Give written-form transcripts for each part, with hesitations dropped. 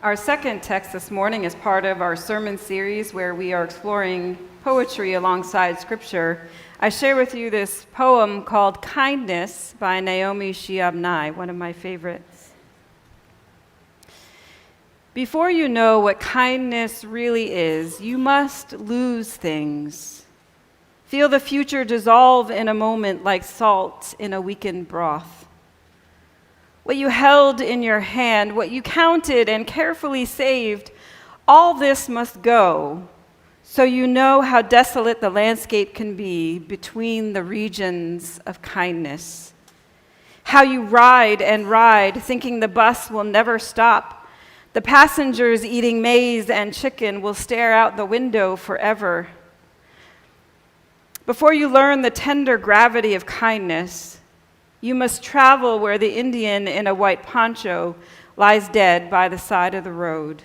Our second text this morning is part of our sermon series where we are exploring poetry alongside Scripture. I share with you this poem called Kindness by Naomi Shihab, one of my favorites. Before you know what kindness really is, you must lose things. Feel the future dissolve in a moment like salt in a weakened broth. What you held in your hand, what you counted and carefully saved, all this must go, so you know how desolate the landscape can be between the regions of kindness. How you ride and ride, thinking the bus will never stop. The passengers eating maize and chicken will stare out the window forever. Before you learn the tender gravity of kindness, you must travel where the Indian in a white poncho lies dead by the side of the road.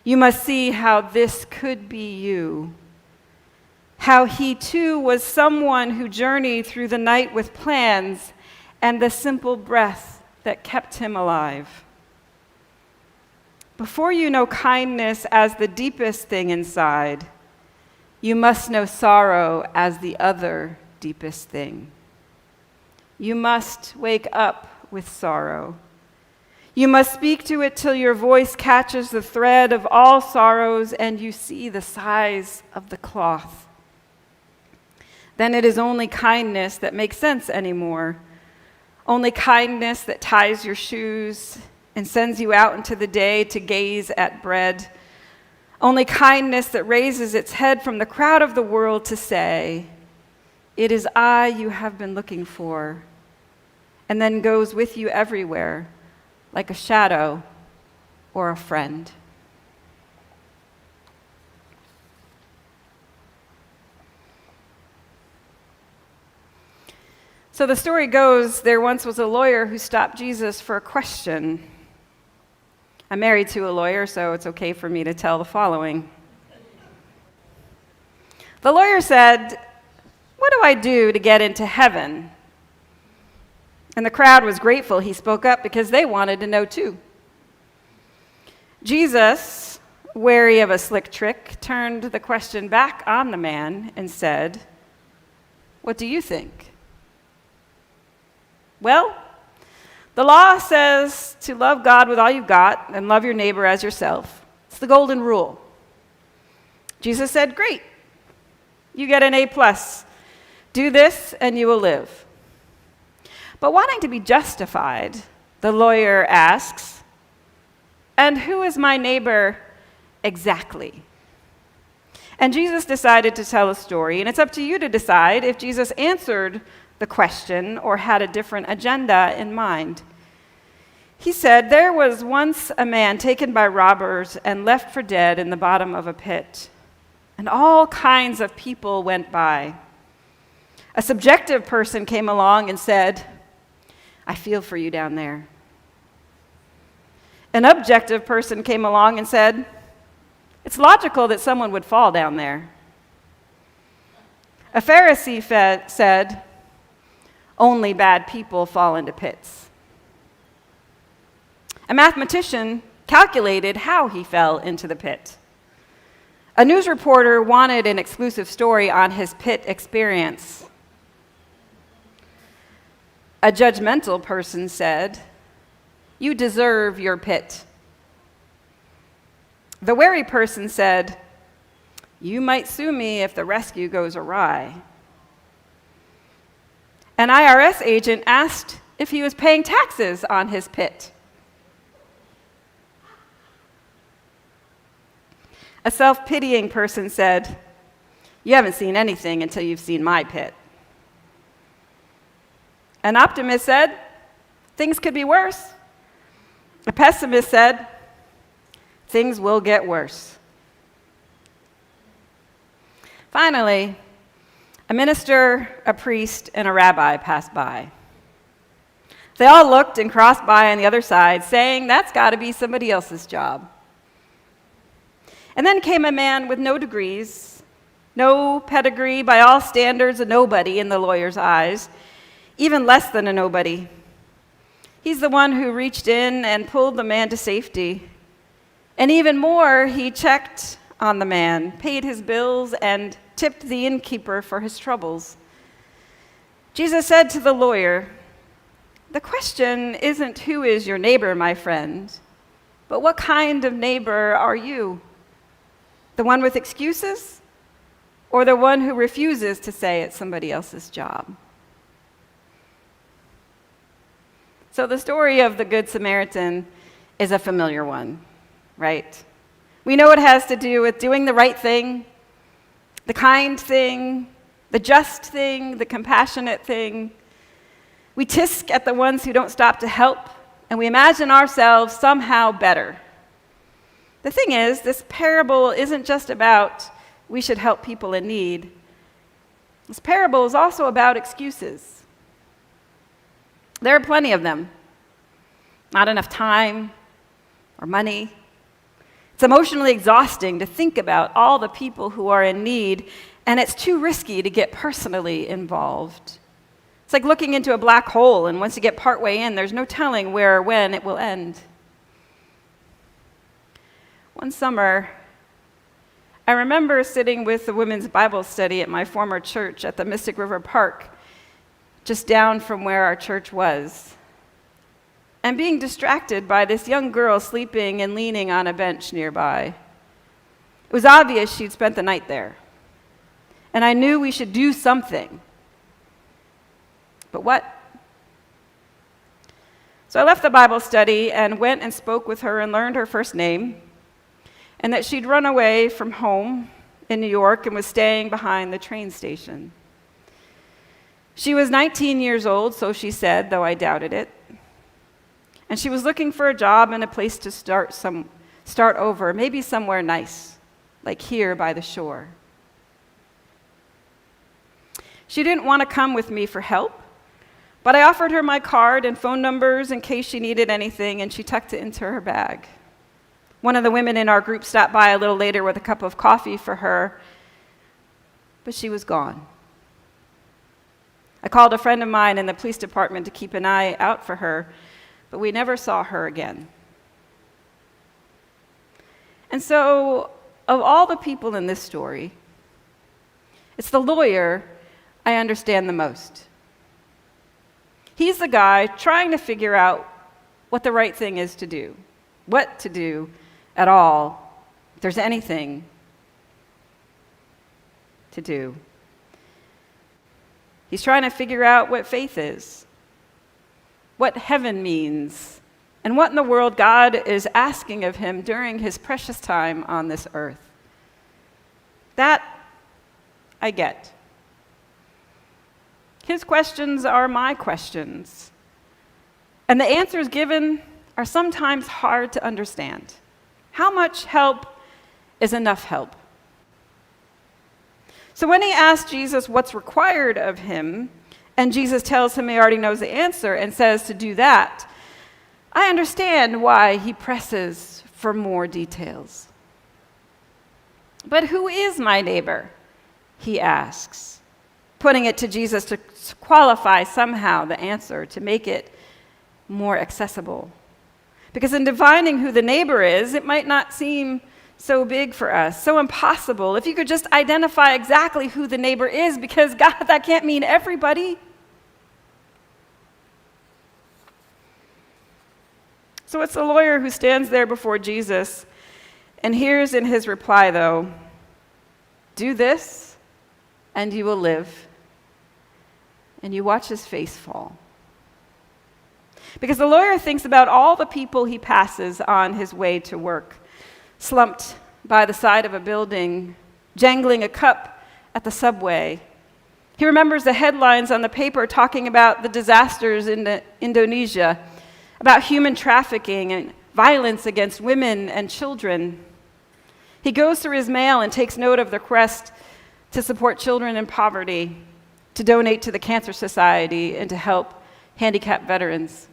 You must see how this could be you. How he too was someone who journeyed through the night with plans and the simple breath that kept him alive. Before you know kindness as the deepest thing inside, you must know sorrow as the other deepest thing. You must wake up with sorrow. You must speak to it till your voice catches the thread of all sorrows and you see the size of the cloth. Then it is only kindness that makes sense anymore. Only kindness that ties your shoes and sends you out into the day to gaze at bread. Only kindness that raises its head from the crowd of the world to say, "It is I you have been looking for," and then goes with you everywhere, like a shadow or a friend. So the story goes, there once was a lawyer who stopped Jesus for a question. I'm married to a lawyer, so it's okay for me to tell the following. The lawyer said, "What do I do to get into heaven?" And the crowd was grateful he spoke up because they wanted to know too. Jesus, wary of a slick trick, turned the question back on the man and said, "What do you think?" "Well, the law says to love God with all you've got and love your neighbor as yourself. It's the golden rule." Jesus said, "Great. You get an A+. Do this and you will live." But wanting to be justified, the lawyer asks, "And who is my neighbor exactly?" And Jesus decided to tell a story, and it's up to you to decide if Jesus answered the question or had a different agenda in mind. He said, "There was once a man taken by robbers and left for dead in the bottom of a pit, and all kinds of people went by. A subjective person came along and said, 'I feel for you down there.' An objective person came along and said, 'It's logical that someone would fall down there.' A Pharisee said, 'Only bad people fall into pits.' A mathematician calculated how he fell into the pit. A news reporter wanted an exclusive story on his pit experience. A judgmental person said, 'You deserve your pit.' The wary person said, 'You might sue me if the rescue goes awry.' An IRS agent asked if he was paying taxes on his pit. A self-pitying person said, 'You haven't seen anything until you've seen my pit.' An optimist said, 'Things could be worse.' A pessimist said, 'Things will get worse.' Finally, a minister, a priest, and a rabbi passed by. They all looked and crossed by on the other side, saying, 'That's got to be somebody else's job.' And then came a man with no degrees, no pedigree, by all standards, a nobody in the lawyer's eyes, even less than a nobody. He's the one who reached in and pulled the man to safety, And even more, he checked on the man, paid his bills, and tipped the innkeeper for his troubles. Jesus said to the lawyer, "The question isn't who is your neighbor, my friend, but what kind of neighbor are you? The one with excuses, or the one who refuses to say it's somebody else's job?" So the story of the Good Samaritan is a familiar one, right? We know it has to do with doing the right thing, the kind thing, the just thing, the compassionate thing. We tisk at the ones who don't stop to help, and we imagine ourselves somehow better. The thing is, this parable isn't just about we should help people in need. This parable is also about excuses. There are plenty of them. Not enough time or money. It's emotionally exhausting to think about all the people who are in need, and it's too risky to get personally involved. It's like looking into a black hole, and once you get partway in, there's no telling where or when it will end. One summer, I remember sitting with the women's Bible study at my former church at the Mystic River Park, just down from where our church was, and being distracted by this young girl sleeping and leaning on a bench nearby. It was obvious she'd spent the night there, and I knew we should do something. But what? So I left the Bible study and went and spoke with her and learned her first name, and that she'd run away from home in New York and was staying behind the train station. She was 19 years old, so she said, though I doubted it. And she was looking for a job and a place to start over, maybe somewhere nice, like here by the shore. She didn't want to come with me for help, but I offered her my card and phone numbers in case she needed anything, and she tucked it into her bag. One of the women in our group stopped by a little later with a cup of coffee for her, but she was gone. I called a friend of mine in the police department to keep an eye out for her, but we never saw her again. And so, of all the people in this story, it's the lawyer I understand the most. He's the guy trying to figure out what the right thing is to do, what to do at all, if there's anything to do. He's trying to figure out what faith is, what heaven means, and what in the world God is asking of him during his precious time on this earth. That I get. His questions are my questions, and the answers given are sometimes hard to understand. How much help is enough help? So when he asks Jesus what's required of him, and Jesus tells him he already knows the answer and says to do that, I understand why he presses for more details. But who is my neighbor? He asks, putting it to Jesus to qualify somehow the answer, to make it more accessible. Because in defining who the neighbor is, it might not seem so big for us, so impossible. If you could just identify exactly who the neighbor is, because God, that can't mean everybody. So it's the lawyer who stands there before Jesus and hears in his reply, though, "Do this and you will live." And you watch his face fall. Because the lawyer thinks about all the people he passes on his way to work, slumped by the side of a building, jangling a cup at the subway. He remembers the headlines on the paper talking about the disasters in Indonesia, about human trafficking and violence against women and children. He goes through his mail and takes note of the request to support children in poverty, to donate to the Cancer Society, and to help handicapped veterans.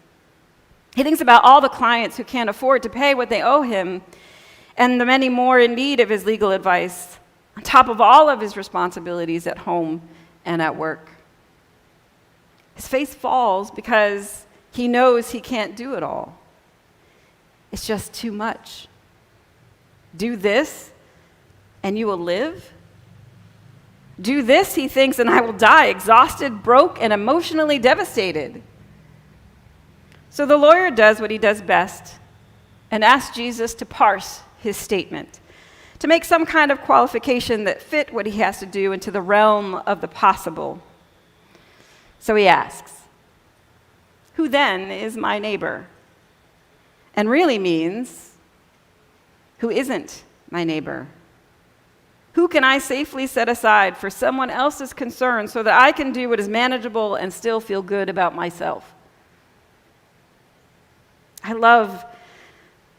He thinks about all the clients who can't afford to pay what they owe him, and the many more in need of his legal advice, on top of all of his responsibilities at home and at work. His face falls because he knows he can't do it all. It's just too much. Do this, and you will live? Do this, he thinks, and I will die, exhausted, broke, and emotionally devastated. So the lawyer does what he does best and asks Jesus to parse his statement, to make some kind of qualification that fit what he has to do into the realm of the possible. So he asks, who then is my neighbor? And really means, who isn't my neighbor? Who can I safely set aside for someone else's concern so that I can do what is manageable and still feel good about myself? I love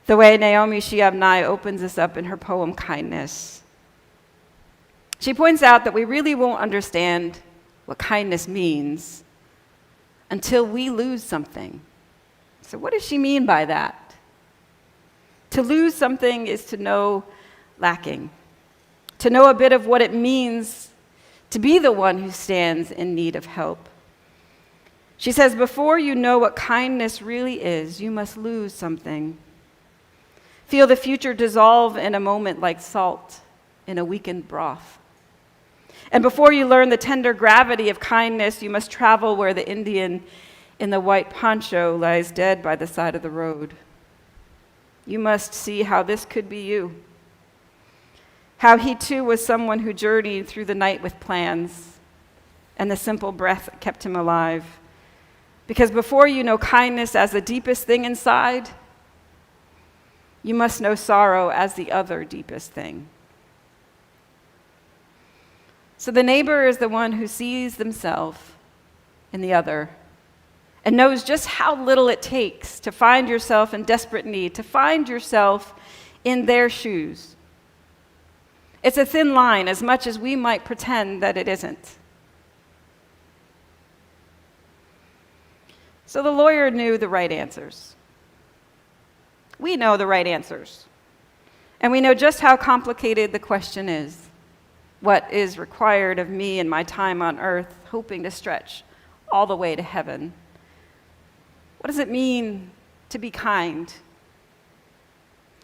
the way Naomi Shihab Nye opens this up in her poem, Kindness. She points out that we really won't understand what kindness means until we lose something. So what does she mean by that? To lose something is to know lacking, to know a bit of what it means to be the one who stands in need of help. She says, before you know what kindness really is, you must lose something. Feel the future dissolve in a moment like salt in a weakened broth. And before you learn the tender gravity of kindness, you must travel where the Indian in the white poncho lies dead by the side of the road. You must see how this could be you. How he too was someone who journeyed through the night with plans, and the simple breath kept him alive. Because before you know kindness as the deepest thing inside, you must know sorrow as the other deepest thing. So the neighbor is the one who sees themselves in the other and knows just how little it takes to find yourself in desperate need, to find yourself in their shoes. It's a thin line as much as we might pretend that it isn't. So the lawyer knew the right answers. We know the right answers. And we know just how complicated the question is. What is required of me in my time on earth, hoping to stretch all the way to heaven? What does it mean to be kind?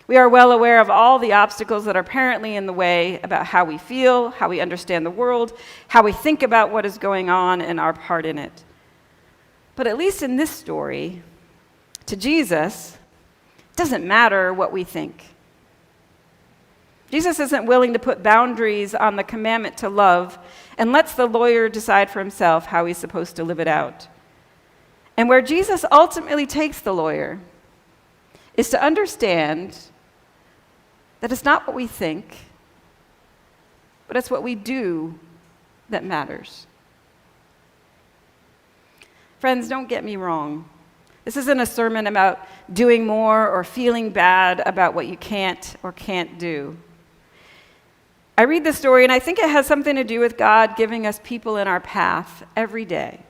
We are well aware of all the obstacles that are apparently in the way about how we feel, how we understand the world, how we think about what is going on and our part in it. But at least in this story, to Jesus, it doesn't matter what we think. Jesus isn't willing to put boundaries on the commandment to love and lets the lawyer decide for himself how he's supposed to live it out. And where Jesus ultimately takes the lawyer is to understand that it's not what we think, but it's what we do that matters. Friends, don't get me wrong. This isn't a sermon about doing more or feeling bad about what you can't or can't do. I read this story and I think it has something to do with God giving us people in our path every day,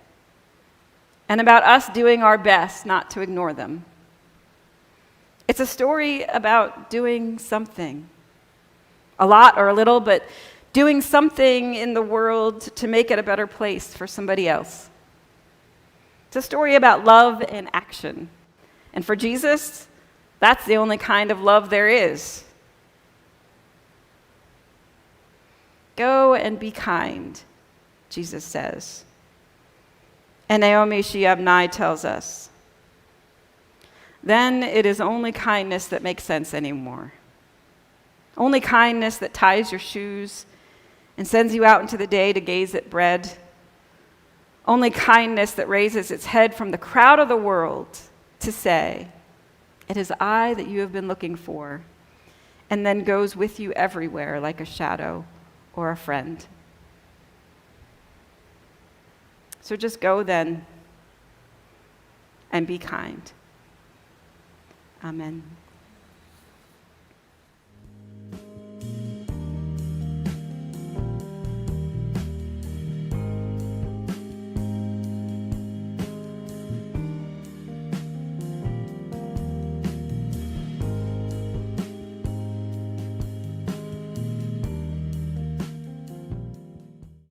and about us doing our best not to ignore them. It's a story about doing something, a lot or a little, but doing something in the world to make it a better place for somebody else. It's a story about love in action. And for Jesus, that's the only kind of love there is. Go and be kind, Jesus says. And Naomi Shihab Nye tells us, then it is only kindness that makes sense anymore. Only kindness that ties your shoes and sends you out into the day to gaze at bread. Only kindness that raises its head from the crowd of the world to say, it is I that you have been looking for, and then goes with you everywhere like a shadow or a friend. So just go then and be kind. Amen.